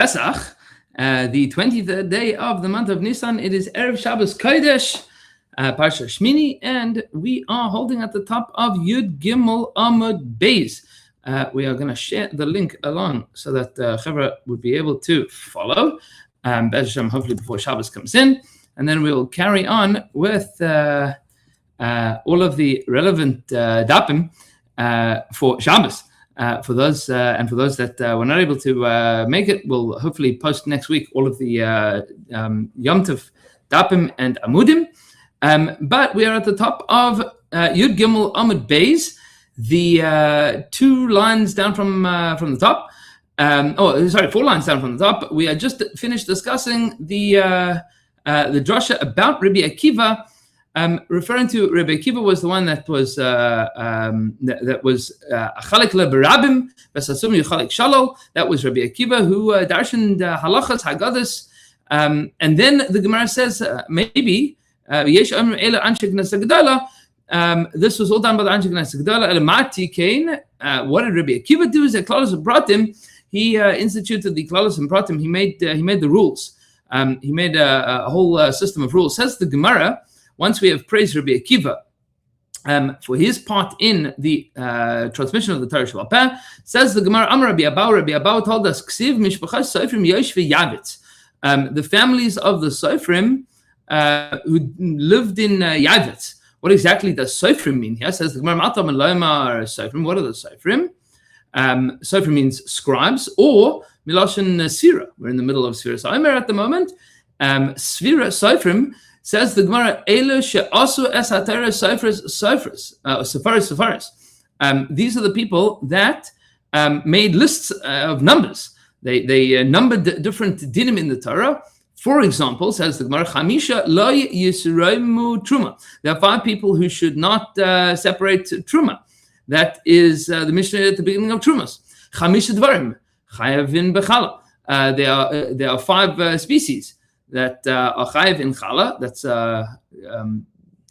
Pesach, the 23rd day of the month of Nisan. It is Erev Shabbos Kodesh, Parsha Shmini, and we are holding at the top of Yud Gimel Amud Beis. We are going to share the link along so that Chevra would be able to follow, hopefully before Shabbos comes in, and then we'll carry on with all of the relevant dapim for Shabbos. For those that were not able to make it, we'll hopefully post next week all of the Yom Tov Dapim and Amudim. But we are at the top of Yud Gimel Amud Beis, the 2 lines down from the top. 4 lines down from the top. We had just finished discussing the drasha about Rabbi Akiva. Referring to Rabbi Akiva was the one that was achalik leberabim v'sasum yuchalik shalol. That was Rabbi Akiva who darshaned halachas haggadas, and then the Gemara says maybe yesh omer ela anshe knesset gedola. This was all done by the anshe knesset gedola. Elamati kain. What did Rabbi Akiva do? Is that klalos and pratim? He instituted the klalos and pratim. He made the rules. He made a whole system of rules. Says the Gemara. Once we have praised Rabbi Akiva for his part in the transmission of the Torah Sheba'al Peh, says the Gemara, Amar Rabbi Abau told us, Ksiv mishpachas Sofrim Yosh v'Yavitz. The families of the Sofrim who lived in Yavitz. What exactly does Sofrim mean here? Says the Gemara, Matam and Loimar Sofrim. What are the Sofrim? Sofrim means scribes, or Miloshin Sira. We're in the middle of Sira Omer at the moment. Sfira Sofrim. Says the Gemara, Elu she'asu es hatera sefaris. These are the people that made lists of numbers. They numbered different dinim in the Torah. For example, says the Gemara, Chamisha lo yisroimu truma. There are 5 people who should not separate truma. That is the Mishnah at the beginning of Trumas. Chamisha dvarim chayavin bechala. There are 5 species that are chayiv in chala. That's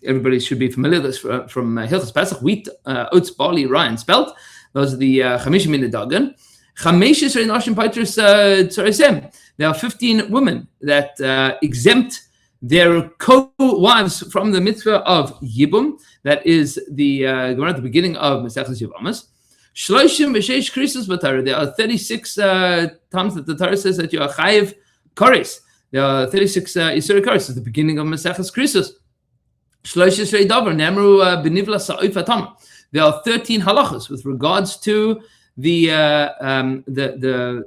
everybody should be familiar with this from Hilchos Pesach: wheat, oats, barley, rye, and spelt. Those are the chamishim min dagan. Chameshes are in Oshim Paitris Tzoresem. There are 15 women that exempt their co-wives from the mitzvah of yibum. That is the Gemara at the beginning of Maseches Yevamas. Shloshim v'sheish krisos b'Torah. There are 36 times that the Torah says that you are chayiv koris. There are 36 Yisur Karis at the beginning of Maseches Krisos. Shloishes Rei Davar Nemru Benivla Sa'if Atama. There are 13 halachas with regards to the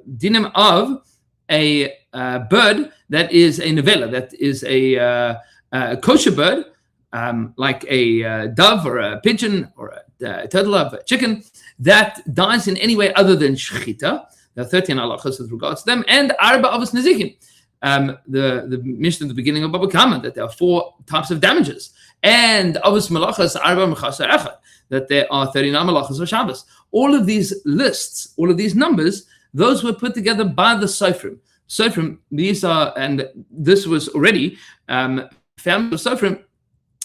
dinim of a bird that is a nevela, that is a kosher bird, like a dove or a pigeon or a turtle of a chicken that dies in any way other than shechita. There are 13 halachas with regards to them, and Arba Avos Nezikim. The Mishnah at the beginning of Baba Kama, that there are 4 types of damages, and Avos Malachas Arba Mechasar Echad, that there are 39 Malachas of Shabbos. All of these lists, all of these numbers, those were put together by the Sofrim. Sofrim, these are, and this was already family of Sofrim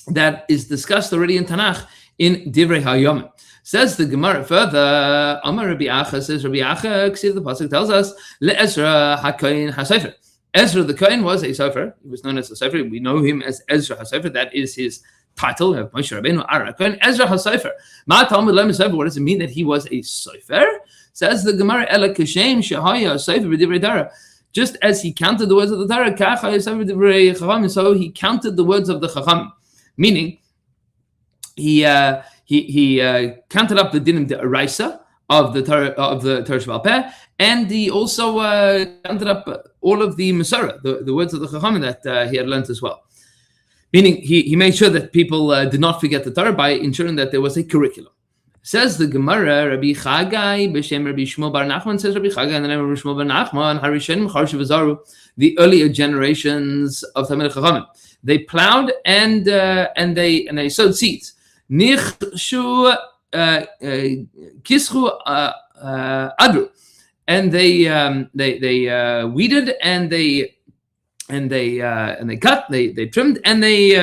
that is discussed already in Tanakh in Divrei HaYom. Says the Gemara further, Amar Rabbi Acha, says Rabbi Acha, the pasuk tells us, LeEzra HaKoyin HaSofer. Ezra the Kohen was a sofer. He was known as a sofer. We know him as Ezra HaSofer. That is his title. We have Moshe Rabbeinu, Aaron Kohen, Ezra HaSofer. Ma Talmud Lem Sofer. What does it mean that he was a sofer? Says the Gemara, Ela Kashem Shehaya Sofer B'Divrei Torah. Just as he counted the words of the Torah, Kach HaSofer B'Divrei Chacham. So he counted the words of the Chacham, meaning he counted up the dinim de Araisa of the Torah Sheba'al Peh, and he also counted up all of the Masorah, the words of the Chacham that he had learned as well. Meaning he made sure that people did not forget the Torah by ensuring that there was a curriculum. Says the Gemara, Rabbi Chagai b'shem Rabbi Shmuel bar Nachman, says Rabbi Chagai in the name of Rabbi Shmuel bar Nachman, Harishonim Charshu v'Zaru, the earlier generations of Talmidei Chachamim, they plowed and they sowed seeds. Nichshu kischu adru, and they weeded and they cut, they trimmed, and they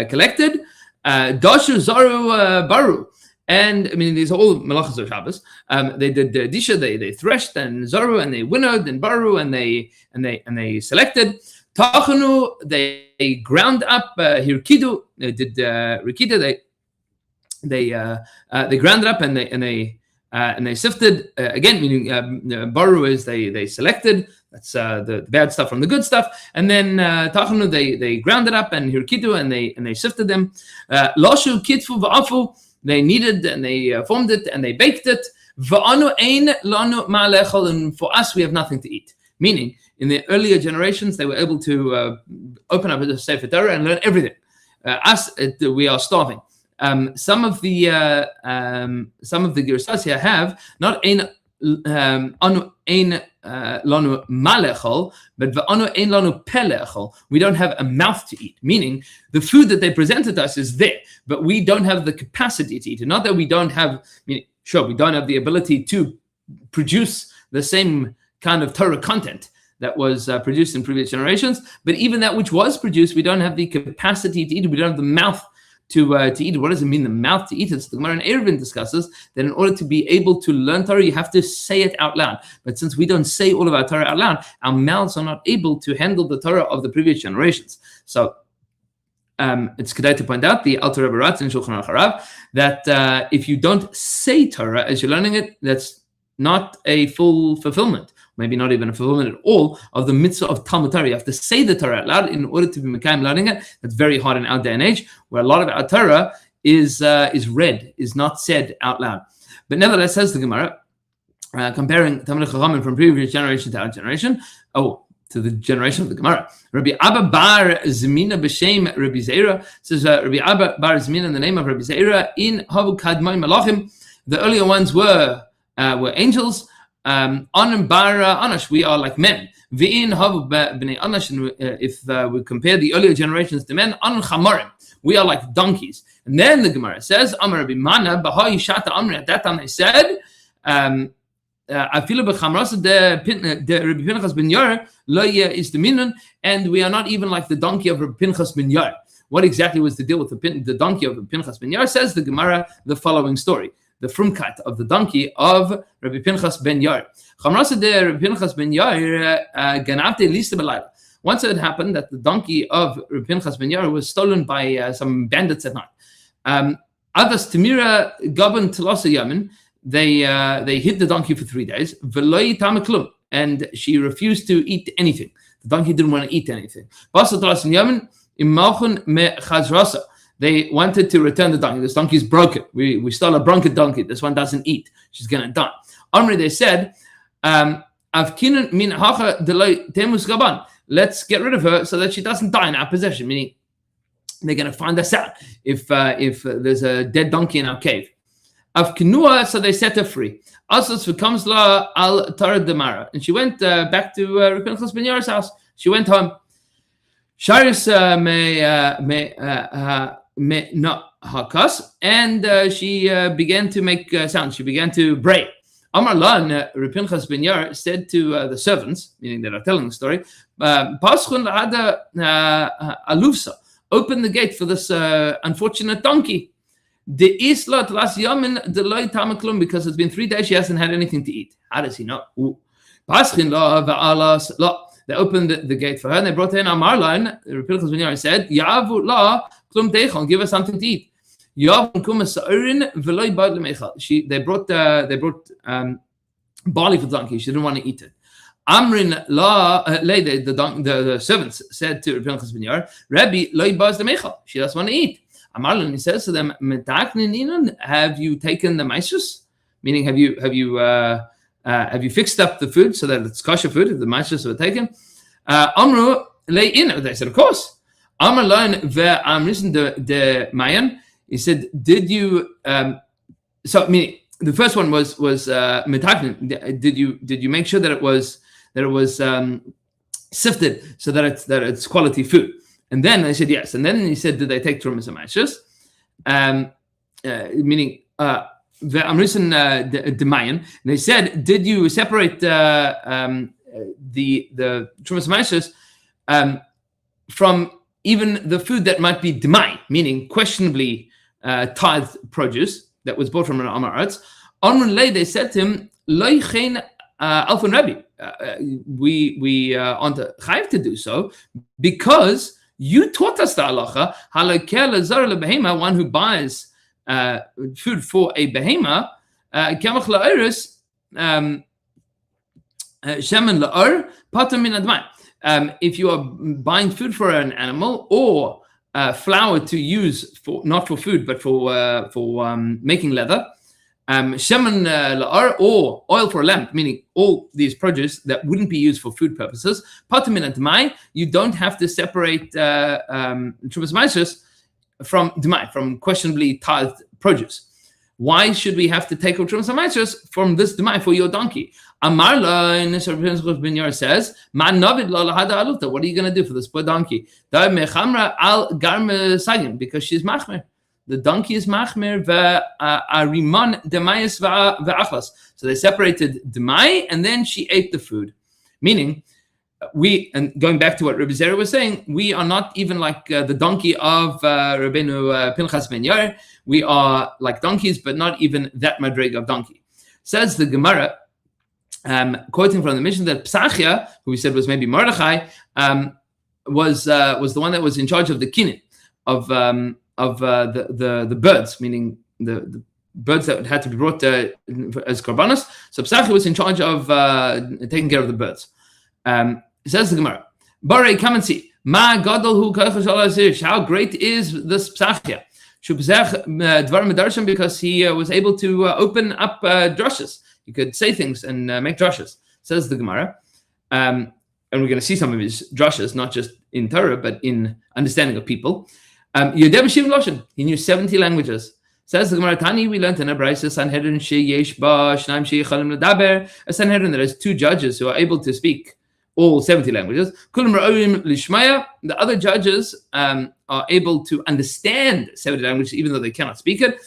collected. Dashu zaru baru, And I mean, these are all malachas of Shabbos. They did disha, they threshed and zoru, and they winnowed and baru, and they selected. Tachanu, they ground up. Hirkidu, they did rikida. They ground it up and they sifted again, meaning baru is they selected. That's the bad stuff from the good stuff, and then tachanu they ground it up and hirkidu and they sifted them. Loshu kitfu va'afu, they kneaded and they formed it and they baked it. Va'anu ein lanu ma'alechol, and for us we have nothing to eat. Meaning, in the earlier generations, they were able to open up a Sefer Torah and learn everything. We are starving. Some of the Girsas here have not anu ein lanu malechol, but anu ein lanu pelechol. We don't have a mouth to eat. Meaning, the food that they presented us is there, but we don't have the capacity to eat it. Not that we don't have. Sure, we don't have the ability to produce the same kind of Torah content that was produced in previous generations, but even that which was produced, we don't have the capacity to eat it. We don't have the mouth to eat it. What does it mean, the mouth to eat it? So the Gemara in Eruvin discusses that in order to be able to learn Torah, you have to say it out loud. But since we don't say all of our Torah out loud, our mouths are not able to handle the Torah of the previous generations. So it's kedai to point out, the Alter Rebbe writes in Shulchan Aruch Harav, that if you don't say Torah as you're learning it, that's not a full fulfillment, maybe not even a fulfillment at all, of the mitzvah of Talmud Torah. You have to say the Torah out loud in order to be mekayim learning it. That's very hard in our day and age, where a lot of our Torah is read, is not said out loud. But nevertheless, says the Gemara, comparing Talmud Chachamim from previous generation to our generation, to the generation of the Gemara. Rabbi Abba Bar Zmina b'shem Rabbi Zeira says, Rabbi Abba Bar Zmina in the name of Rabbi Zeira, in Havu Kadmai Malachim, the earlier ones were angels. Anan bara anash, we are like men. V'in havu b'nei anash, if we compare the earlier generations to men, anan chamarim, we are like donkeys. And then the Gemara says, Amar Rabbi Mana b'ha yishata amri, at that time they said, afilu b'chamrasa de Rabbi Pinchas ben Yair lo is the minun, and we are not even like the donkey of Rabbi Pinchas ben Yair. What exactly was the deal with the donkey of Rabbi Pinchas ben Yair? Says the Gemara the following story. The frumkeit of the donkey of Rabbi Pinchas ben Yair. Chamrasa de Rabbi Pinchas ben Yair ganavte lista belayla. Once it happened that the donkey of Rabbi Pinchas ben Yair was stolen by some bandits at night. Others Tamira Gaban Telasa Yamin, they hid the donkey for 3 days. Veloi tamaklum, and she refused to eat anything. The donkey didn't want to eat anything. Basa Telasa Yamin imachun me chazrasa. They wanted to return the donkey. This donkey is broken. We stole a broken donkey. This one doesn't eat. She's going to die. Amri, they said, Avkinun min hacha delay temus gaban. Let's get rid of her so that she doesn't die in our possession. Meaning, they're going to find us out if there's a dead donkey in our cave. Avkinua, so they set her free. Also, comes la al Torah demara, and she went back to Rabbi Pinchas ben Yair's house. She went home. Sharis me no hakas, and she began to make sounds. She began to bray. Amar Lan, Rabbi Pinchas ben Yair said to the servants, meaning that are telling the story, Paschun lahada alufsa, open the gate for this unfortunate donkey. The isla las yamin delay tamaklum, because it's been 3 days she hasn't had anything to eat. How does he know? Paschin la va'alas la. They opened the gate for her and they brought her in. Amar Lan, Rabbi Pinchas ben Yair said, Yavu la klum teichon, give us something to eat. They brought barley for the donkey. She didn't want to eat it. Amrin la the servants said to Rabbi Pinchas ben Yair, Rabbi lo baz the mechal. She doesn't want to eat. Amarlin, he says to them, have you taken the maishes? Meaning, have you fixed up the food so that it's kosher food? The maishes were taken. Amru lay in. They said, of course. Amar learn amrisen de mayan. He said, did you? So meaning the first one was metaknin. Did you make sure that it was sifted so that it's quality food? And then they said yes. And then he said, did they take trumas and maishas? Meaning amrisen de mayan. And they said, did you separate the trumas and maishas from even the food that might be demai, meaning questionably tithed produce, that was bought from an Amar Arts. On Lay, they said to him, Loichen Alfun Rabbi, we aren't chayav to do so because you taught us the halacha, halakel azar lebehema, one who buys food for a behema, kamach la'oris, shemen la'or, patam min admai. If you are buying food for an animal or flour to use for not for food but for making leather, shemen la'or, or oil for a lamp, meaning all these produce that wouldn't be used for food purposes, patam min admai, you don't have to separate Trumas Maseches from Dmai, from questionably tithed produce. Why should we have to take out Trumas Maseches from this Dmai for your donkey? Amarla, and Nisar ben Yor says, Man Navid la lahada aluta. What are you going to do for this poor donkey? Because she's machmer. The donkey is machmer ve'ariman demayis ve'achlas. So they separated Dmai and then she ate the food. Meaning, and going back to what Rabbi Zera was saying, we are not even like the donkey of Rabbeinu Pinchas ben Yair. We are like donkeys, but not even that madrega of donkey. Says the Gemara, quoting from the mission, that Psachia, who we said was maybe Mordechai, was the one that was in charge of the kinin, of the birds, meaning the birds that had to be brought as korbanos. So Psachia was in charge of taking care of the birds. Says the Gemara, Barei, come and see. Ma gadol hu kochos al azirish. How great is this Psachia? Shubzech dvar medarshan, because he was able to open up drushes. He could say things and make drushes. Says the Gemara, and we're going to see some of his drushes, not just in Torah, but in understanding of people. He knew 70 languages. Says the Gemara, Tani, we learned in a Brisa, Sanhedrin sheyesh ba shnaim sheychalim ledaber, a Sanhedrin that has 2 judges who are able to speak all 70 languages. Kulam ra'oim lishmaya, the other judges are able to understand 70 languages even though they cannot speak it.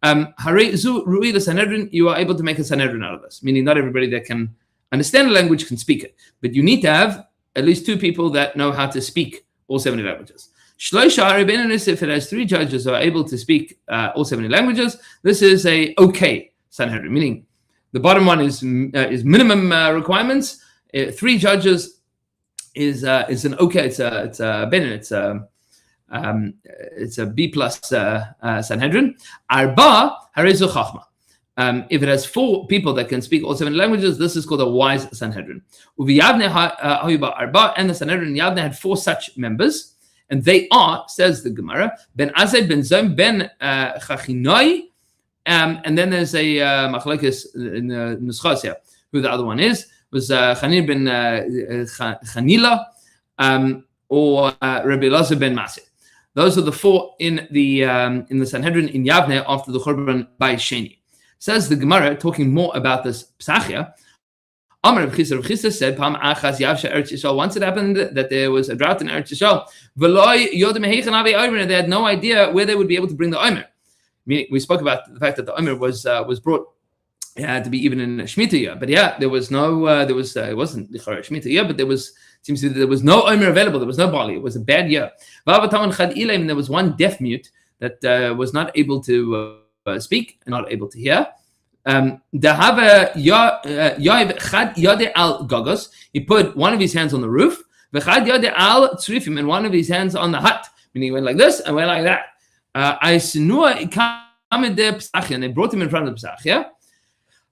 Harei zu ru'i the Sanhedrin, you are able to make a Sanhedrin out of this, meaning not everybody that can understand a language can speak it, but you need to have at least 2 people that know how to speak all 70 languages. Shloisha Rebbeinu, if it has 3 judges who are able to speak all 70 languages, this is a okay Sanhedrin, meaning the bottom one is minimum requirements. 3 judges is an okay. It's a Benin. It's a B plus Sanhedrin. Arba harezu chachma. If it has 4 people that can speak all 7 languages, this is called a wise Sanhedrin. Uvi Yavne hayuba arba, and the Sanhedrin Yavne had 4 such members, and they are, says the Gemara, Ben Azay, Ben Zom, Ben Chachinoi, and then there's a machlekes in the Nuschos here, who the other one is. Was Chanir ben Chanila or Rabbi Elazar ben Maseh. Those are the 4 in the Sanhedrin in Yavne after the Churban by Sheni. Says the Gemara, talking more about this Psachia. Amar Rav Chisda said, "Pam achas yavsha Eretz Yisrael." Once it happened that there was a drought in Eretz Yisrael, v'loy yodem heichen ave omer. They had no idea where they would be able to bring the omer. We spoke about the fact that the omer was brought. It had to be even in Shemitah year, but there was no, it wasn't the Shemitah year, but there was no omer available. There was no barley. It was a bad year. And there was one deaf mute that was not able to speak and not able to hear. He put one of his hands on the roof, and one of his hands on the hut. Meaning he went like this and went like that. And they brought him in front of the Psachia.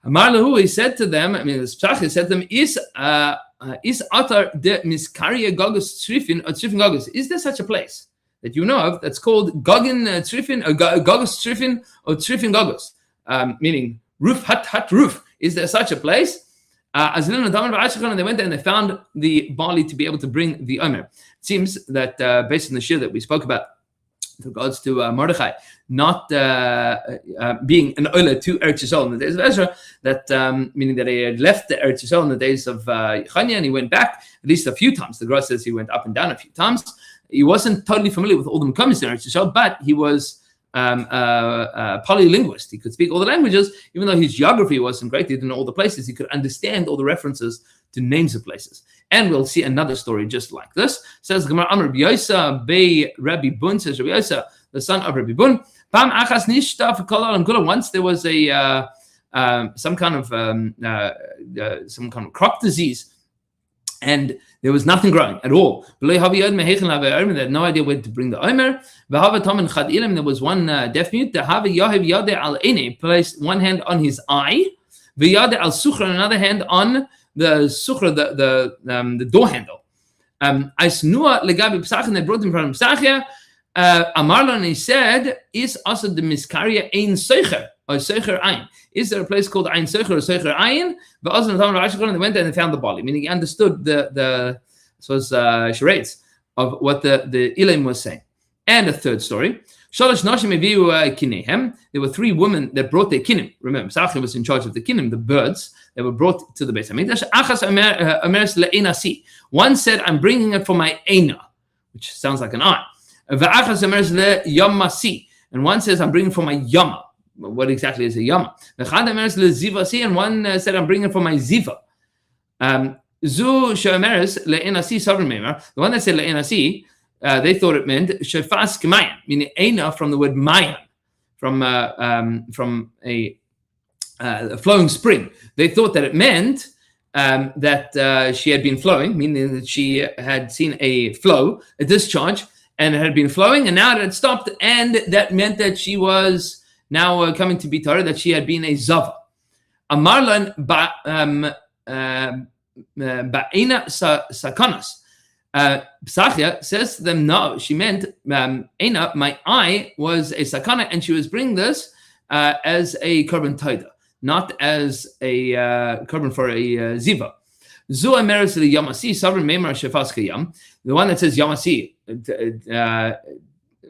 Amarlahu, he said to them, the Psachia said to them, is atar de miskaria gogus tzrifin or tzrifin gogus? Is there such a place that you know of that's called Gogin tzrifin or gogus tzrifin or tzrifin gogus? Meaning roof, hut, roof. Is there such a place? And they went there and they found the barley to be able to bring the omer. It seems that based on the shir that we spoke about with regards to Mordechai not being an oiler to Eretz Yisrael in the days of Ezra, that meaning that he had left the Eretz Yisrael in the days of Yechania and he went back at least a few times. The Gemara says he went up and down a few times. He wasn't totally familiar with all the Mekamis in Eretz Yisrael, but he was a polylinguist. He could speak all the languages, even though his geography wasn't great. He didn't know all the places. He could understand all the references to names of places. And we'll see another story just like this. Says Gemara, Amr Rabbi Yosa, Bei Rabbi Bun, says Rabbi Yosa, the son of Rabbi Bun. Once there was some kind of crop disease, and there was nothing growing at all. They had no idea where to bring the omer. There was one deaf mute. Placed one hand on his eye, and another hand on the sukhra, the door handle. They brought him from Psachia. Amarlan, he said, is also the miskaria ein seicher or seicher ayin. Is there a place called ein seicher or seicher ayin? But also they went there and they found the body, meaning he understood the charades of what the Elam was saying. And a third story. There were three women that brought their kinim. Remember, Psachia was in charge of the kinim, the birds that were brought to the Beis Hamikdash. One said, I'm bringing it for my eina, which sounds like an eye. And one says, I'm bringing for my yama. What exactly is a yama? And one said, I'm bringing for my ziva. The one that said le'enasi, they thought it meant shefas k'mayan, meaning eina from the word mayan, from a flowing spring. They thought that it meant that she had been flowing, meaning that she had seen a flow, a discharge, and it had been flowing, and now it had stopped, and that meant that she was now coming to be Torah, that she had been a zava. Amarlan ba'ina sakanas. Psachia says to them, no, she meant eina, my eye was a sakana, and she was bringing this as a korban toida, not as a korban for a ziva. The one that says Yamasi,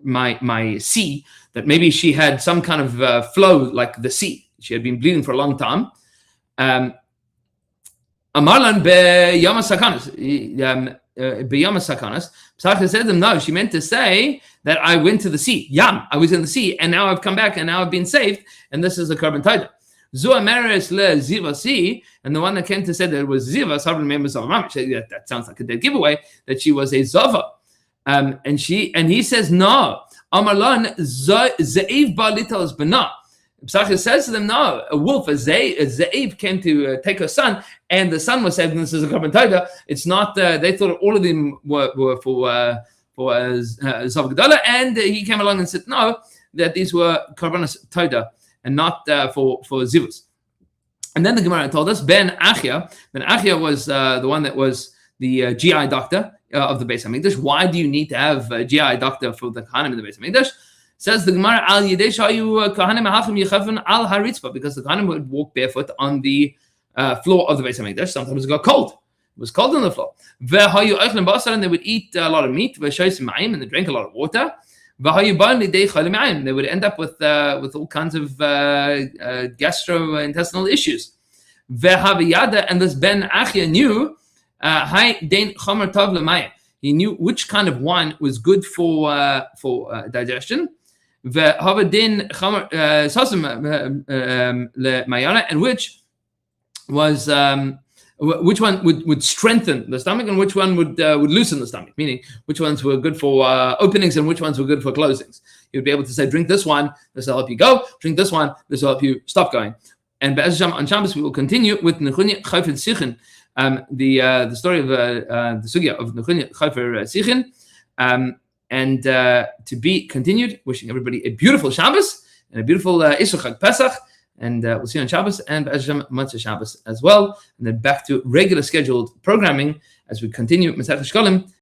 my sea, that maybe she had some kind of flow like the sea. She had been bleeding for a long time. Amarlan be'yamasakanas. Psachia said to them, no, she meant to say that I went to the sea. Yam, I was in the sea, and now I've come back, and now I've been saved, and this is a korban toida. And the one that came to say that it was Ziva, that sounds like a dead giveaway, that she was a Zava. And he says, no. Amarlan Ze'ev Balitos Bana. Psachia says to them, no, a wolf, a Ze'ev came to take her son, and the son was saved, and this is a korban toida. It's not, they thought all of them were for Zava Gedola, and he came along and said, no, that these were korbanos toida, and not for zivus. And then the Gemara told us Ben Achia was the one that was the GI doctor of the Beis Hamikdash. Why do you need to have a GI doctor for the Kohanim in the Beis Hamikdash? Says the Gemara, Al Yidei Shayu Kohanim Hachim Yechaven Al Haritzpa, because the Kohanim would walk barefoot on the floor of the Beis Hamikdash. Sometimes it got cold. It was cold on the floor. And they would eat a lot of meat, and they drank a lot of water. They would end up with all kinds of gastrointestinal issues. And this Ben Achia knew he knew which kind of wine was good for digestion. And which one would strengthen the stomach, and which one would loosen the stomach, meaning which ones were good for openings and which ones were good for closings. You'd be able to say, drink this one, this will help you go. Drink this one, this will help you stop going. And on Shabbos, we will continue with Nechunya Chayfer Sichin, the story of the sugya of Nechunya Chayfer Sichin, and to be continued. Wishing everybody a beautiful Shabbos and a beautiful Isur Chag Pesach. And we'll see you on Shabbos and Matzah Shabbos as well. And then back to regular scheduled programming as we continue Maseches Shekalim.